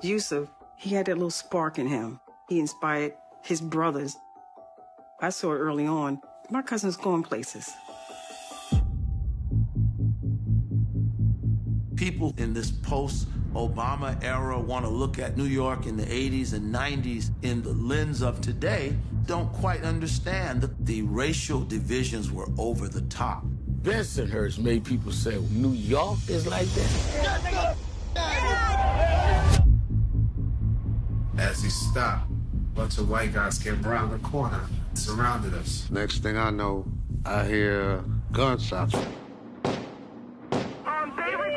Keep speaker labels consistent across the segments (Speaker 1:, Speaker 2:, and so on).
Speaker 1: Yusuf, he had that little spark in him. He inspired his brothers. I saw it early on. My cousin's going places.
Speaker 2: People in this post-Obama era want to look at New York in the 80s and 90s in the lens of today, don't quite understand that the racial divisions were over the top.
Speaker 3: Bensonhurst made people say, New York is like that?
Speaker 4: As he stopped, a bunch of white guys came around the corner, surrounded us.
Speaker 5: Next thing I know, I hear gunshots.
Speaker 6: David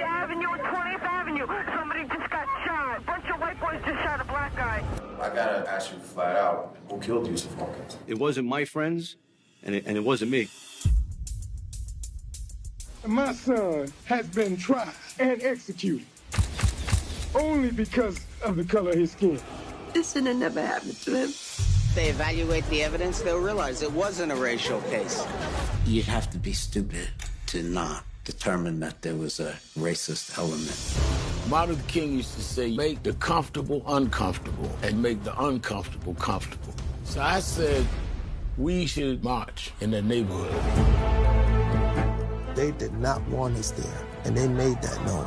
Speaker 6: Avenue and 20th Avenue. Somebody just got shot. A bunch of white boys just shot a black guy.
Speaker 7: I gotta ask you flat out, who killed Yusuf Hawkins?
Speaker 8: It wasn't my friends, and it wasn't me.
Speaker 9: My son has been tried and executed only because of the color of his skin.
Speaker 10: This should have never happened to him.
Speaker 11: They evaluate the evidence, they'll realize it wasn't a racial case.
Speaker 2: You'd have to be stupid to not determine that there was a racist element.
Speaker 3: Martin Luther King used to say, make the comfortable uncomfortable and make the uncomfortable comfortable. So I said, we should march in the neighborhood.
Speaker 12: They did not want us there, and they made that known.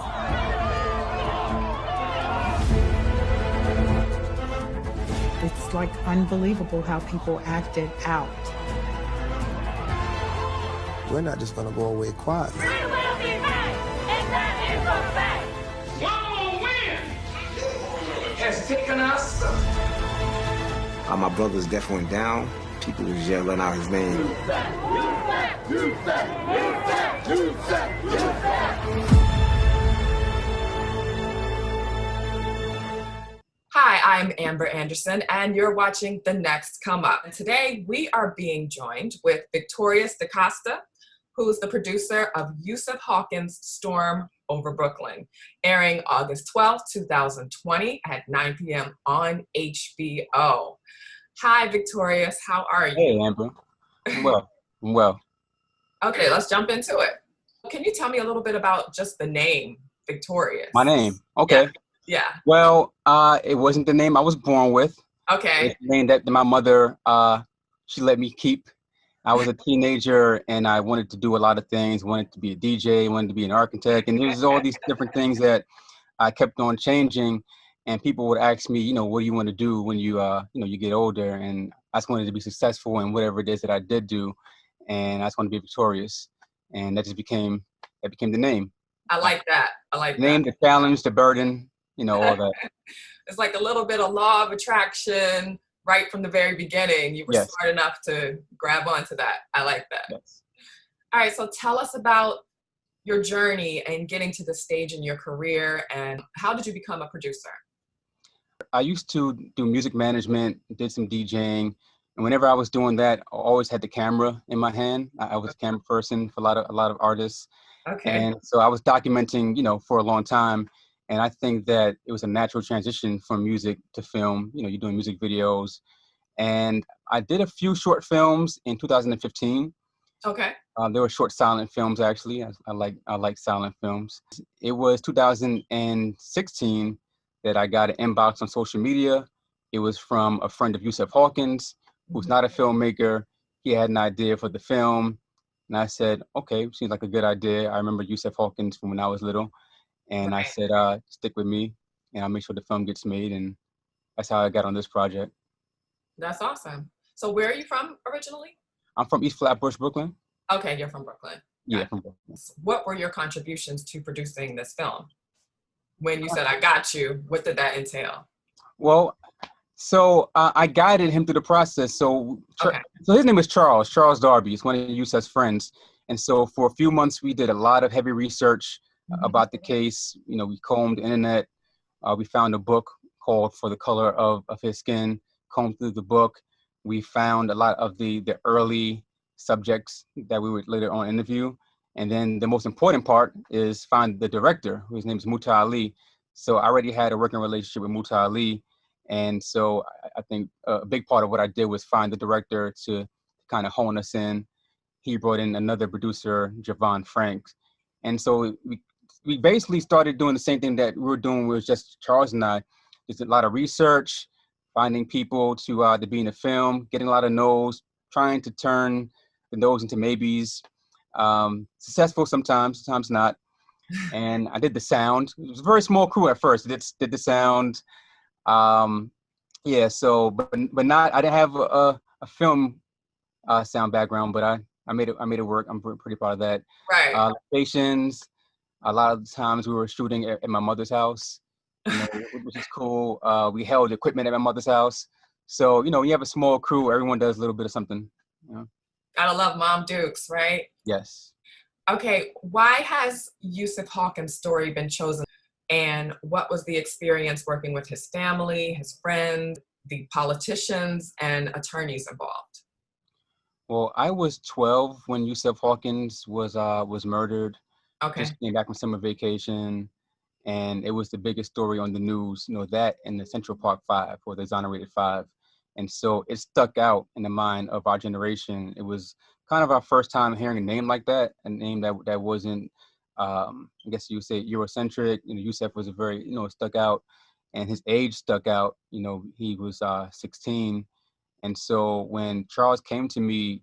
Speaker 13: It's like unbelievable how people acted out.
Speaker 12: We're not just gonna go away quietly.
Speaker 6: We will be back, and that is a fact.
Speaker 14: One more win has taken us.
Speaker 7: My brothers death went down. People was yelling out his name.
Speaker 6: Yusuf! Yusuf! Yusuf! Yusuf!
Speaker 15: Hi, I'm Amber Anderson, and you're watching The Next Come Up. And today, we are being joined with Victorious Costa, who's the producer of Yusuf Hawkins' Storm Over Brooklyn, airing August 12, 2020 at 9 p.m. on HBO. Hi, Victorious. How are you?
Speaker 16: Hey, Amber. I'm well. I'm well.
Speaker 15: Okay, let's jump into it. Can you tell me a little bit about just the name, Victorious?
Speaker 16: My name? Okay.
Speaker 15: Yeah.
Speaker 16: Well, it wasn't the name I was born with.
Speaker 15: Okay.
Speaker 16: It's the name that my mother, she let me keep. I was a teenager and I wanted to do a lot of things. Wanted to be a DJ, wanted to be an architect. And there's all these different things that I kept on changing. And people would ask me, what do you want to do when you get older? And I just wanted to be successful in whatever it is that I did do. And I just wanted to be victorious. And that just became the name.
Speaker 15: I like that.
Speaker 16: Name, the challenge, the burden, all that.
Speaker 15: It's like a little bit of law of attraction right from the very beginning. You were smart enough to grab onto that. I like that.
Speaker 16: Yes.
Speaker 15: All right, so tell us about your journey and getting to the stage in your career, and how did you become a producer?
Speaker 16: I used to do music management, did some DJing, and whenever I was doing that, I always had the camera in my hand. I was a camera person for a lot of artists.
Speaker 15: Okay.
Speaker 16: And so I was documenting, for a long time. And I think that it was a natural transition from music to film. You're doing music videos. And I did a few short films in 2015.
Speaker 15: Okay.
Speaker 16: They were short silent films, actually. I like silent films. It was 2016 that I got an inbox on social media. It was from a friend of Yusuf Hawkins, who's not a filmmaker. He had an idea for the film. And I said, okay, seems like a good idea. I remember Yusuf Hawkins from when I was little. And I said, stick with me and I'll make sure the film gets made. And that's how I got on this project.
Speaker 15: That's awesome. So where are you from originally?
Speaker 16: I'm from East Flatbush, Brooklyn.
Speaker 15: Okay, you're from Brooklyn.
Speaker 16: Yeah, from Brooklyn.
Speaker 15: What were your contributions to producing this film? When you said, I got you, what did that entail?
Speaker 16: Well, so I guided him through the process. So his name is Charles Darby. He's one of Yusuf's friends. And so for a few months, we did a lot of heavy research about the case. We combed the internet. We found a book called For the Color of His Skin, combed through the book. We found a lot of the early subjects that we would later on interview. And then the most important part is find the director, whose name is Muta Ali. So I already had a working relationship with Muta Ali. And so I think a big part of what I did was find the director to kind of hone us in. He brought in another producer, Javon Franks. And so we basically started doing the same thing that we were doing with just Charles and I, There's a lot of research, finding people to be in the film, getting a lot of no's, trying to turn the no's into maybes. Successful sometimes, sometimes not. And I did the sound. It was a very small crew at first. Did the sound. Yeah. So, but not. I didn't have a film sound background, but I made it work. I'm pretty proud of that.
Speaker 15: Right.
Speaker 16: Locations. A lot of the times we were shooting at my mother's house, which is cool. We held equipment at my mother's house. So, you have a small crew, everyone does a little bit of something.
Speaker 15: Gotta love Mom Dukes, right?
Speaker 16: Yes.
Speaker 15: Okay, why has Yusuf Hawkins' story been chosen? And what was the experience working with his family, his friends, the politicians, and attorneys involved?
Speaker 16: Well, I was 12 when Yusuf Hawkins was murdered.
Speaker 15: Okay.
Speaker 16: Just came back from summer vacation, and it was the biggest story on the news, that and the Central Park Five, or the exonerated five. And so it stuck out in the mind of our generation. It was kind of our first time hearing a name like that, a name that wasn't, I guess you would say, Eurocentric. Yusuf was a very, it stuck out, and his age stuck out. He was 16. And so when Charles came to me,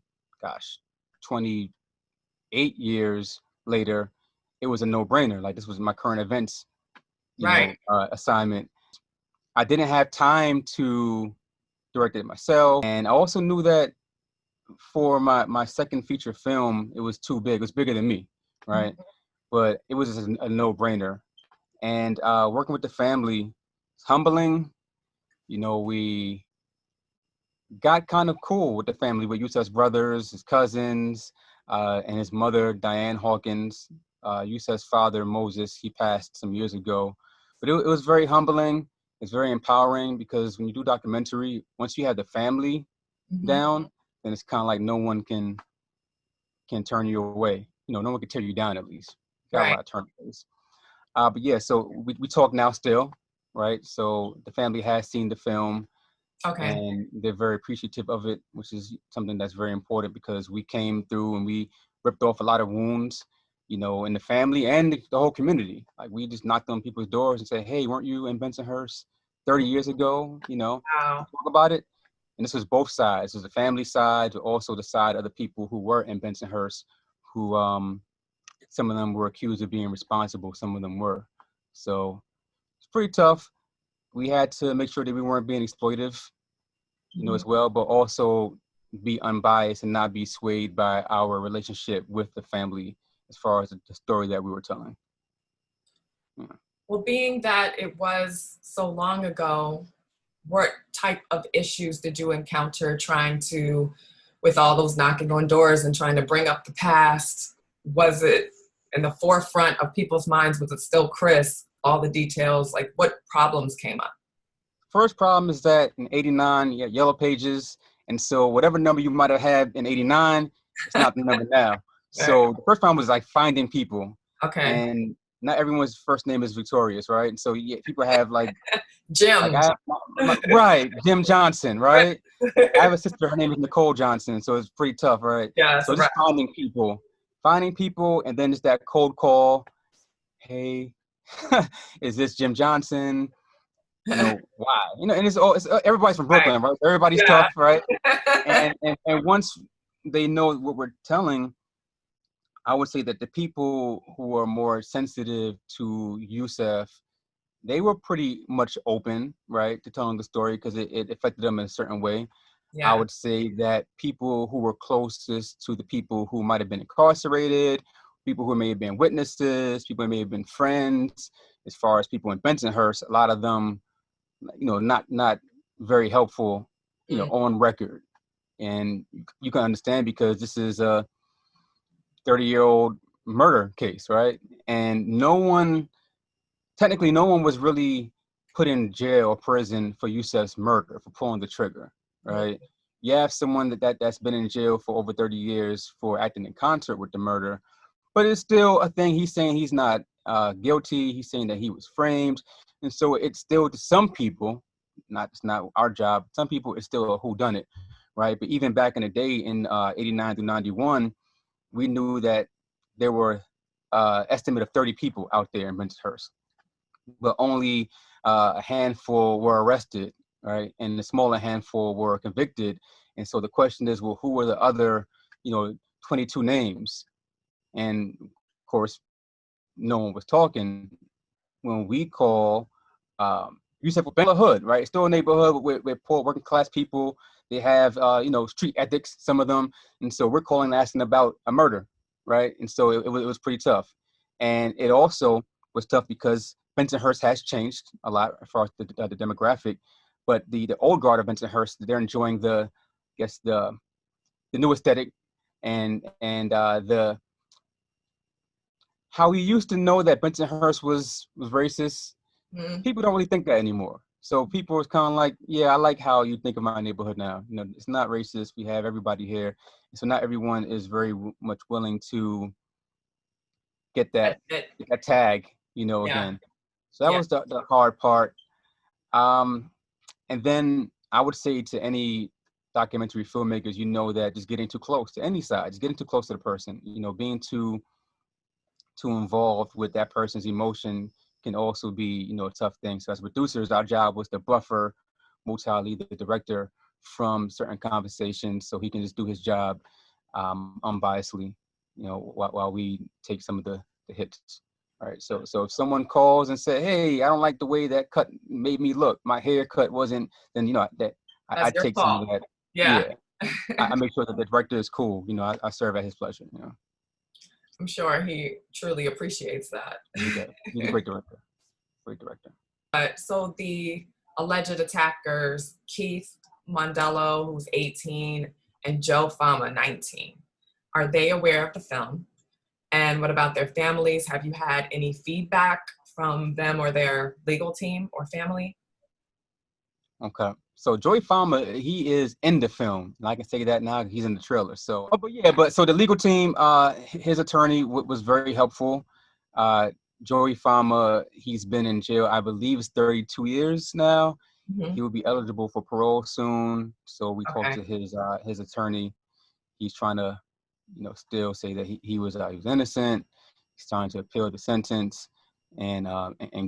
Speaker 16: 28 years later, it was a no-brainer. Like, this was my current events, assignment. I didn't have time to direct it myself, and I also knew that for my second feature film, it was too big. It was bigger than me, right? Mm-hmm. But it was a no-brainer. And working with the family, it's humbling. We got kind of cool with the family, with Yusuf's brothers, his cousins, and his mother, Diane Hawkins. Yusuf's father, Moses, he passed some years ago. But it was very humbling. It's very empowering, because when you do documentary, once you have the family down, then it's kind of like no one can turn you away. No one can tear you down, at least. Got a lot of turnaways. But yeah, so we talk now still, right? So the family has seen the film.
Speaker 15: Okay.
Speaker 16: And they're very appreciative of it, which is something that's very important, because we came through and we ripped off a lot of wounds, in the family and the whole community. Like, we just knocked on people's doors and said, hey, weren't you in Bensonhurst 30 years ago?
Speaker 15: Wow.
Speaker 16: Talk about it. And this was both sides. It was the family side, but also the side of the people who were in Bensonhurst, who some of them were accused of being responsible. Some of them were. So it's pretty tough. We had to make sure that we weren't being exploitive, as well, but also be unbiased and not be swayed by our relationship with the family as far as the story that we were telling. Yeah.
Speaker 15: Well, being that it was so long ago, what type of issues did you encounter trying to, with all those knocking on doors and trying to bring up the past? Was it in the forefront of people's minds? Was it still Chris? All the details, like what problems came up?
Speaker 16: First problem is that in 89, you had yellow pages. And so whatever number you might have had in 89, it's not the number now. So the first problem was like finding people.
Speaker 15: Okay.
Speaker 16: And not everyone's first name is Victorious, right? And so people have like
Speaker 15: Jim.
Speaker 16: Right, Jim Johnson, right? I have a sister, her name is Nicole Johnson, so it's pretty tough, right?
Speaker 15: Yeah.
Speaker 16: So just finding people, and then it's that cold call. Hey, is this Jim Johnson? Why? And it's everybody's from Brooklyn, right? Everybody's tough, right? and once they know what we're telling, I would say that the people who are more sensitive to Yusuf, they were pretty much open, right, to telling the story, because it affected them in a certain way. Yeah. I would say that people who were closest to the people who might have been incarcerated, people who may have been witnesses, people who may have been friends, as far as people in Bensonhurst, a lot of them, not very helpful, on record. And you can understand, because this is a 30-year-old murder case, right? And technically no one was really put in jail or prison for Yusuf's murder, for pulling the trigger, right? You have someone that's been in jail for over 30 years for acting in concert with the murder, but it's still a thing. He's saying he's not guilty. He's saying that he was framed. And so it's still, to some people, it's not our job, some people, it's still a whodunit, right? But even back in the day in 89 through 91, we knew that there were estimate of 30 people out there in Bensonhurst, but only a handful were arrested, right? And the smaller handful were convicted. And so the question is, well, who were the other, 22 names? And of course, no one was talking. When we call, Yusuf neighborhood, right? Still a neighborhood with poor working class people. They have, street ethics, some of them. And so we're calling, asking about a murder, right? And so it was pretty tough. And it also was tough because Bensonhurst has changed a lot as far as the demographic. But the old guard of Bensonhurst, they're enjoying the new aesthetic and the how we used to know that Bensonhurst was racist. People don't really think that anymore. So people is kind of like, yeah, I like how you think of my neighborhood now. It's not racist. We have everybody here. So not everyone is very much willing to get that tag, again. So that was the hard part. And then I would say to any documentary filmmakers, that just getting too close to any side, just getting too close to the person, being too involved with that person's emotion can also be, a tough thing. So as producers, our job was to buffer Mutali, the director, from certain conversations so he can just do his job unbiasedly, while we take some of the hits. All right. So if someone calls and say, hey, I don't like the way that cut made me look, my haircut wasn't, then, I take
Speaker 15: fault.
Speaker 16: some of that.
Speaker 15: Yeah.
Speaker 16: I make sure that the director is cool. I serve at his pleasure,
Speaker 15: I'm sure he truly appreciates that.
Speaker 16: He does. He's a great director. Great director.
Speaker 15: So the alleged attackers, Keith Mondello, who's 18, and Joe Fama, 19, are they aware of the film? And what about their families? Have you had any feedback from them or their legal team or family?
Speaker 16: Okay. So Joey Fama, he is in the film. And I can say that now, he's in the trailer. So, so the legal team, his attorney was very helpful. Joey Fama, he's been in jail, I believe it's 32 years now. Mm-hmm. He will be eligible for parole soon. So we talked to his attorney. He's trying to, still say that he was innocent. He's trying to appeal the sentence and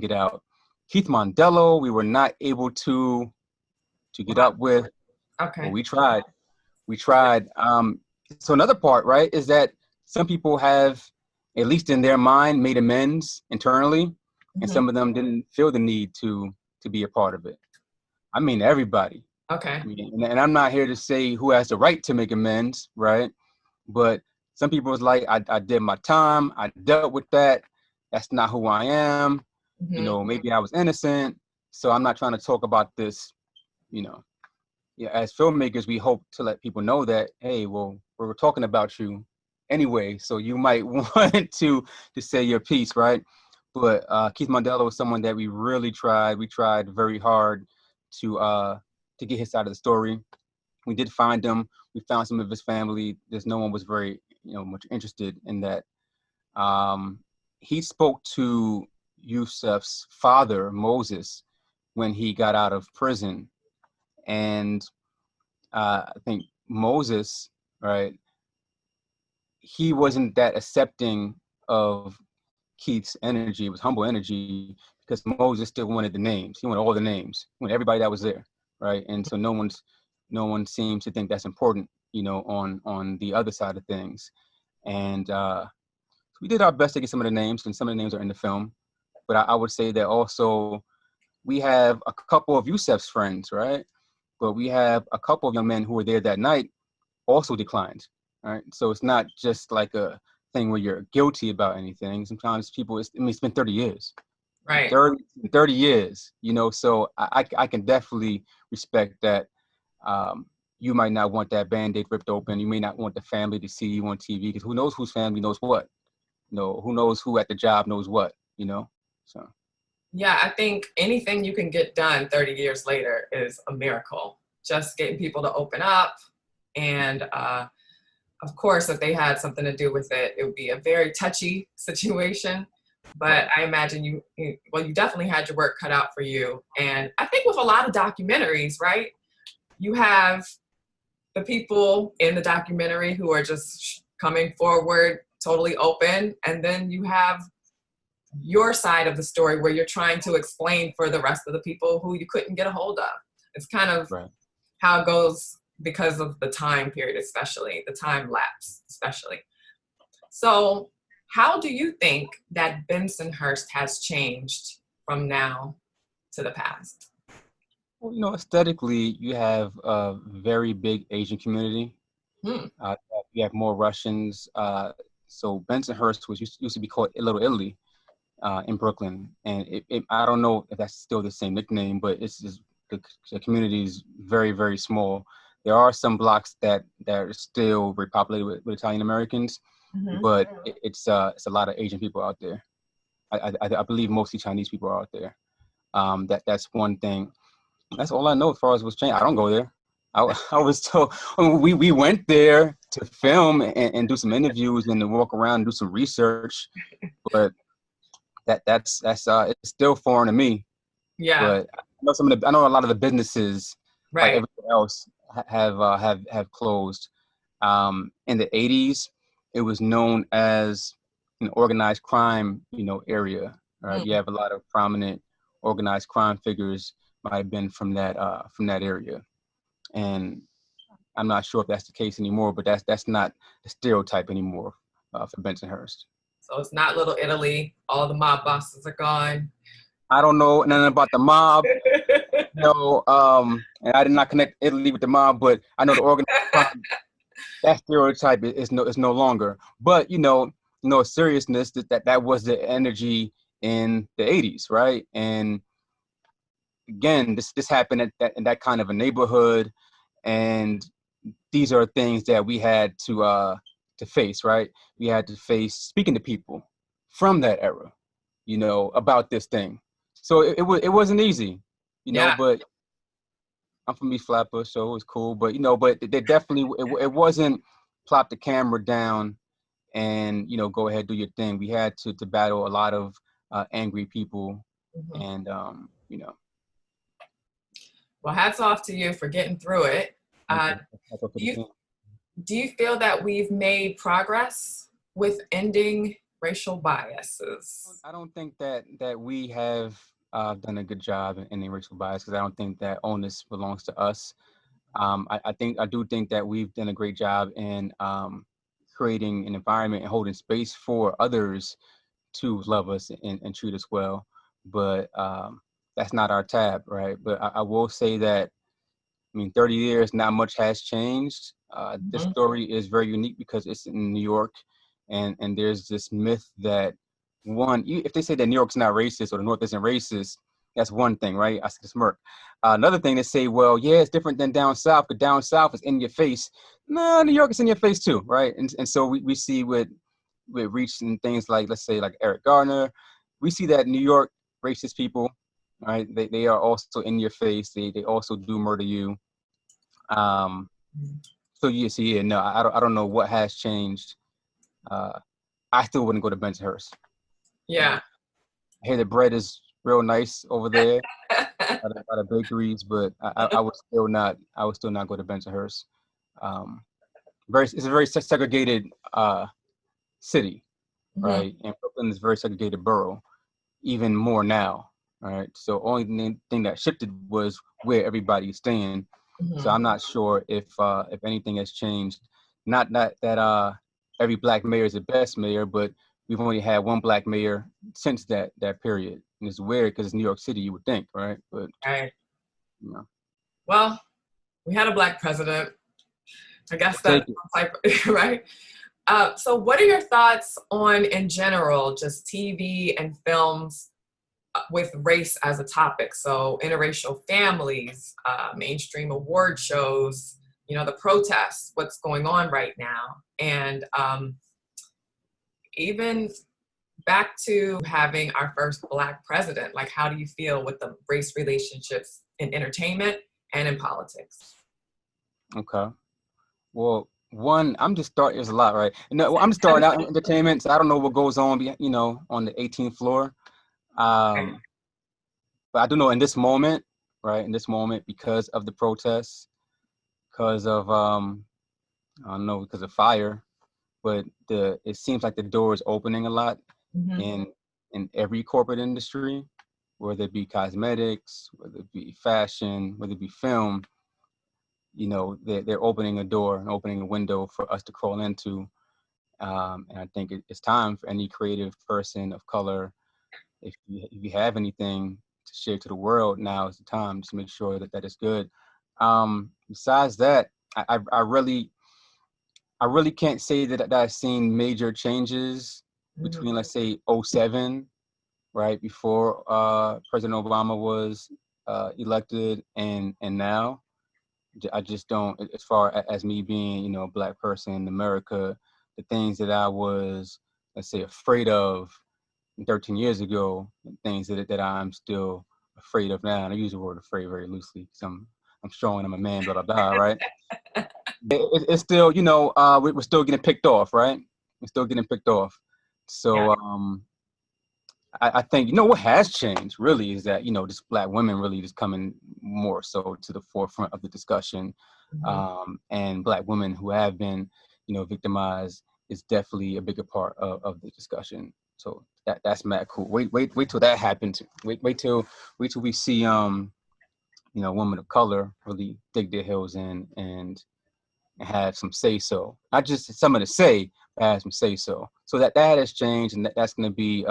Speaker 16: get out. Keith Mondello, we were not able to get up with.
Speaker 15: Okay.
Speaker 16: But we tried. So another part, right, is that some people have, at least in their mind, made amends internally, and some of them didn't feel the need to be a part of it. I mean, everybody.
Speaker 15: Okay.
Speaker 16: And I'm not here to say who has the right to make amends, right? But some people was like, I did my time. I dealt with that. That's not who I am. Maybe I was innocent. So I'm not trying to talk about this. As filmmakers, we hope to let people know that, hey, well, we're talking about you anyway, so you might want to say your piece, right? But Keith Mondello was someone that we really tried. We tried very hard to get his side of the story. We did find him. We found some of his family. No one was very, much interested in that. He spoke to Yusuf's father, Moses, when he got out of prison. And I think Moses, right, he wasn't that accepting of Keith's energy. It was humble energy because Moses still wanted the names. He wanted all the names. He wanted everybody that was there, right? And so no one seems to think that's important, on the other side of things. And we did our best to get some of the names, and some of the names are in the film. But I would say that also we have a couple of Yusuf's friends, right? But we have a couple of young men who were there that night also declined, right? So it's not just like a thing where you're guilty about anything. Sometimes people, it's been 30 years.
Speaker 15: Right.
Speaker 16: 30 years, so I can definitely respect that. You might not want that Band-Aid ripped open. You may not want the family to see you on TV because who knows whose family knows what? Who knows who at the job knows what, so.
Speaker 15: Yeah, I think anything you can get done 30 years later is a miracle. Just getting people to open up. And of course, if they had something to do with it, it would be a very touchy situation. But I imagine you definitely had your work cut out for you. And I think with a lot of documentaries, right, you have the people in the documentary who are just coming forward totally open. And then you have your side of the story where you're trying to explain for the rest of the people who you couldn't get a hold of. It's kind of how it goes because of the time period, especially the time lapse, especially. So how do you think that Bensonhurst has changed from now to the past?
Speaker 16: Well, you know, aesthetically, you have a very big Asian community. You have more Russians. So Bensonhurst used to be called Little Italy in Brooklyn, and I don't know if that's still the same nickname, but it's just the community is very, very small. There are some blocks that are still very populated with Italian Americans, but it's a lot of Asian people out there. I believe mostly Chinese people are out there. That's one thing. That's all I know as far as what's changed. I don't go there. I was told, I mean, we went there to film and do some interviews and to walk around and do some research, but that's it's still foreign to me.
Speaker 15: Yeah.
Speaker 16: But I know a lot of the businesses, like everything else, have closed. In the 80s, it was known as an organized crime, area. Right? You have a lot of prominent organized crime figures might have been from that area, and I'm not sure if that's the case anymore. But that's not the stereotype anymore for Bensonhurst.
Speaker 15: So it's not Little Italy. All the mob bosses are gone.
Speaker 16: I don't know nothing about the mob. And I did not connect Italy with the mob, but I know the organized crime. That stereotype is no longer. But seriousness, that was the energy in the 80s, right? And again, this happened in that kind of a neighborhood, and these are things that we had to face, right? We had to face speaking to people from that era, about this thing. So it wasn't easy, but I'm from East Flatbush, so it was cool. But but they definitely it wasn't plop the camera down and go ahead, do your thing. We had to battle a lot of angry people, and
Speaker 15: Well, hats off to you for getting through it. Do you feel that we've made progress with ending racial biases?
Speaker 16: I don't think that we have done a good job in ending racial bias, because I don't think that onus belongs to us. I do think that we've done a great job in creating an environment and holding space for others to love us and treat us well. But that's not our tab, right? But I will say that, 30 years, not much has changed. This story is very unique because it's in New York, and there's this myth that if they say that New York's not racist or the North isn't racist, that's one thing, right? I see the smirk. Another thing, they say, well, yeah, it's different than down south, but down south is in your face. No, New York is in your face too, right? And so we see with reaching things like, let's say, like Eric Garner, we see that New York racist people, right? They are also in your face. They also do murder you. So no, I don't know what has changed. I still wouldn't go to Bensonhurst.
Speaker 15: Yeah.
Speaker 16: I hear the bread is real nice over there at the bakeries, but I would still not go to Bensonhurst. It's a very segregated city, right? And Brooklyn is a very segregated borough, even more now, right? So only thing that shifted was where everybody's staying. So I'm not sure if anything has changed. Not that every black mayor is the best mayor, but we've only had one black mayor since that period. And it's weird because it's New York City, you would think, right? But
Speaker 15: right. Well, we had a black president. I guess that's right. So what are your thoughts on, in general, just TV and films with race as a topic? So interracial families, mainstream award shows, the protests, what's going on right now. And even back to having our first Black president, like, how do you feel with the race relationships in entertainment and in politics?
Speaker 16: Okay. Well, I'm just starting, there's a lot, right? I'm starting out in entertainment, so I don't know what goes on, on the 18th floor. But I do know in this moment, right? In this moment, because of the protests, because of, I don't know, because of fire, but it seems like the door is opening a lot in in every corporate industry, whether it be cosmetics, whether it be fashion, whether it be film. You know, they're opening a door and opening a window for us to crawl into. And I think it's time for any creative person of color, if you have anything to share to the world, now is the time to make sure that is good. Besides that, I really can't say that I've seen major changes between, let's say, 2007, right, before President Obama was elected, and now. I just don't, as far as me being, you know, a Black person in America, the things that I was, let's say, afraid of 13 years ago, and things that I'm still afraid of now. And I use the word afraid very loosely because I'm strong and I'm a man, blah, blah, blah, right? It's still, you know, we're still getting picked off, right? We're still getting picked off. So I think, you know, what has changed really is that, you know, just Black women really just coming more so to the forefront of the discussion. And Black women who have been, you know, victimized is definitely a bigger part of the discussion. So that's mad cool. Wait till that happens. Wait till we see, you know, women of color really dig their heels in and have some say so. Not just someone to say, but have some say so. So that has changed, and that's going to be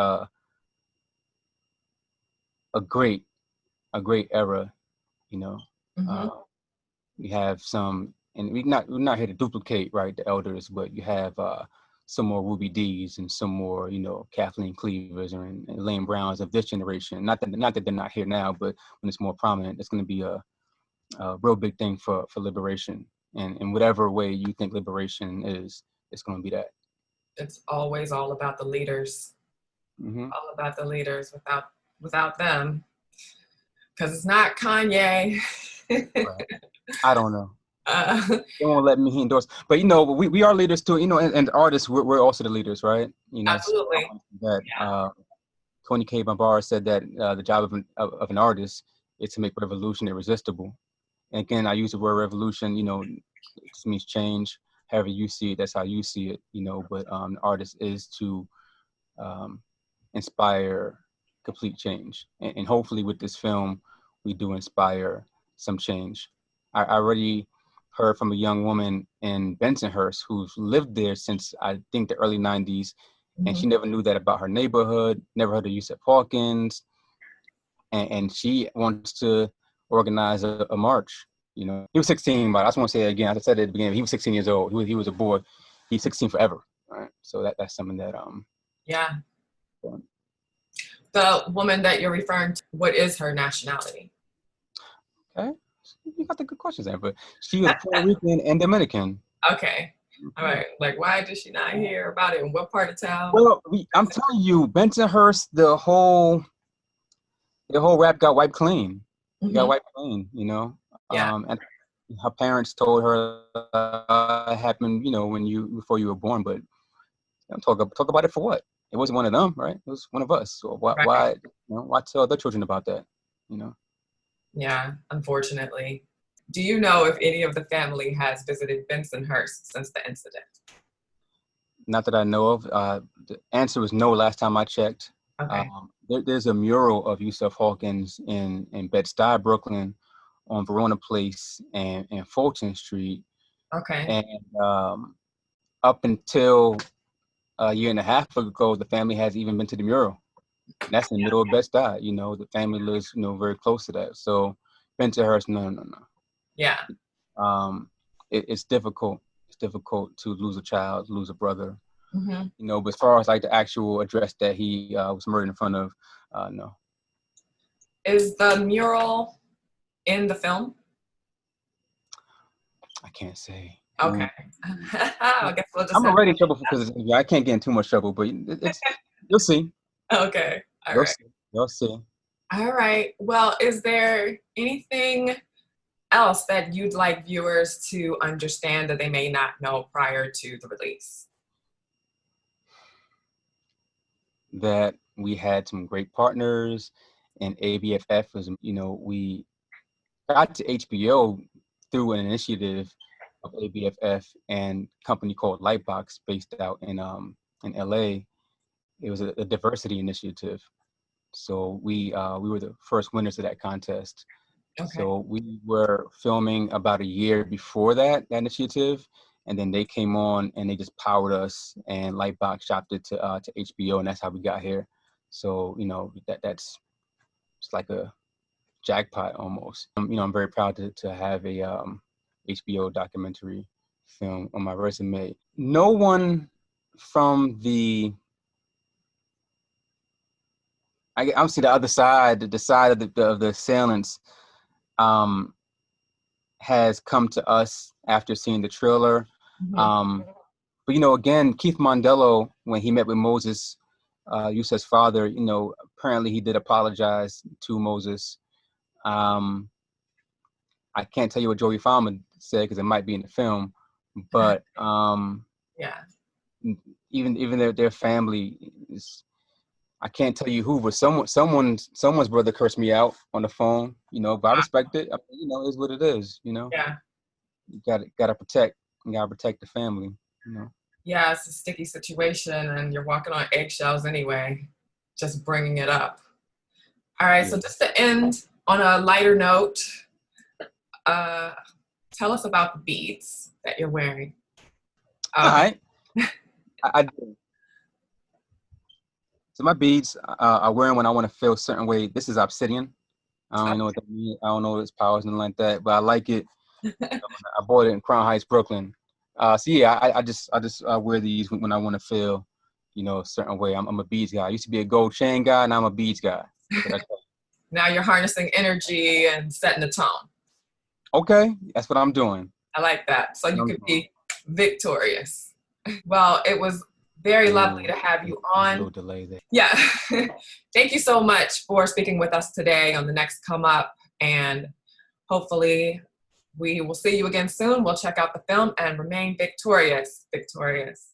Speaker 16: a great era, you know. We have some, and we're not here to duplicate, right, the elders, but you have some more Ruby Dees and some more, you know, Kathleen Cleavers and Elaine Browns of this generation. Not that they're not here now, but when it's more prominent, it's going to be a real big thing for liberation. And in whatever way you think liberation is, it's going to be that.
Speaker 15: It's always all about the leaders. All about the leaders. Without them, because it's not Kanye.
Speaker 16: Right. I don't know. They won't let me endorse, but you know, we are leaders too. You know, and artists, we're also the leaders, right? You know,
Speaker 15: absolutely.
Speaker 16: So that Tony K. Bambara said that the job of an artist is to make revolution irresistible. And again, I use the word revolution. You know, it just means change. However you see it, that's how you see it. You know, but the artist is to inspire complete change, and hopefully with this film, we do inspire some change. I already heard from a young woman in Bensonhurst who's lived there since I think the early 90s, and she never knew that about her neighborhood, never heard of Yusuf Hawkins, and she wants to organize a march. You know, he was 16, but I just want to say it again, as I said at the beginning, he was 16 years old. He was a boy. He's 16 forever, right? So that's something that
Speaker 15: yeah. The woman that you're referring to, what is her nationality?
Speaker 16: Okay, you got the good questions there, but she was Puerto Rican and Dominican.
Speaker 15: Okay, all right. Like, why did she not hear about it? In what part of town?
Speaker 16: Well, I'm telling you, Bensonhurst, the whole rap got wiped clean. It got wiped clean, you know.
Speaker 15: Yeah.
Speaker 16: And her parents told her it happened, you know, before you were born, but talk about it for what? It wasn't one of them, right? It was one of us. So why tell other children about that? You know?
Speaker 15: Yeah, unfortunately. Do you know if any of the family has visited Bensonhurst since the incident?
Speaker 16: Not that I know of. The answer was no last time I checked.
Speaker 15: Okay.
Speaker 16: There's a mural of Yusuf Hawkins in Bed-Stuy, Brooklyn, on Verona Place and Fulton Street.
Speaker 15: Okay.
Speaker 16: And up until a year and a half ago, the family hasn't even been to the mural. And that's in the middle of Bed-Stuy. You know, the family lives, you know, very close to that. So Bensonhurst, no.
Speaker 15: Yeah.
Speaker 16: It's difficult. It's difficult to lose a child, lose a brother.
Speaker 15: You
Speaker 16: know, but as far as like the actual address that he was murdered in front of, no.
Speaker 15: Is the mural in the film?
Speaker 16: I can't say.
Speaker 15: Okay. I guess we'll just
Speaker 16: I'm already in trouble because I can't get in too much trouble, but you'll see.
Speaker 15: Okay. All right.
Speaker 16: You'll see.
Speaker 15: All right. Well, is there anything else that you'd like viewers to understand that they may not know prior to the release?
Speaker 16: That we had some great partners, and ABFF was, you know, we got to HBO through an initiative of ABFF and a company called Lightbox based out in LA. it was a diversity initiative. So we were the first winners of that contest. Okay. So we were filming about a year before that initiative, and then they came on and they just powered us, and Lightbox shopped it to HBO, and that's how we got here. So that's it's like a jackpot almost. I'm very proud to have a HBO documentary film on my resume. No one from obviously the other side, the side of the assailants, has come to us after seeing the trailer. Mm-hmm. But again, Keith Mondello, when he met with Moses, Yusuf's father, apparently he did apologize to Moses. I can't tell you what Joey Farmer said because it might be in the film, but
Speaker 15: yeah,
Speaker 16: even their family is. I can't tell you who, but someone's brother cursed me out on the phone, but I respect it. It is what it is,
Speaker 15: Yeah.
Speaker 16: You gotta protect the family,
Speaker 15: Yeah, it's a sticky situation and you're walking on eggshells anyway, just bringing it up. All right, yeah. So just to end on a lighter note, tell us about the beads that you're wearing.
Speaker 16: All right. I do. So my beads, I wear them when I want to feel a certain way. This is obsidian. I don't know what that means. I don't know its powers and like that, but I like it. I bought it in Crown Heights, Brooklyn. So yeah, I just wear these when I want to feel, a certain way. I'm a beads guy. I used to be a gold chain guy, and I'm a beads guy.
Speaker 15: Now you're harnessing energy and setting the tone.
Speaker 16: Okay, that's what I'm doing.
Speaker 15: I like that. So you could be victorious. Well, it was very lovely to have you on.
Speaker 16: A little delay there.
Speaker 15: Yeah. Thank you so much for speaking with us today on The Next Come Up. And hopefully we will see you again soon. We'll check out the film and remain victorious. Victorious.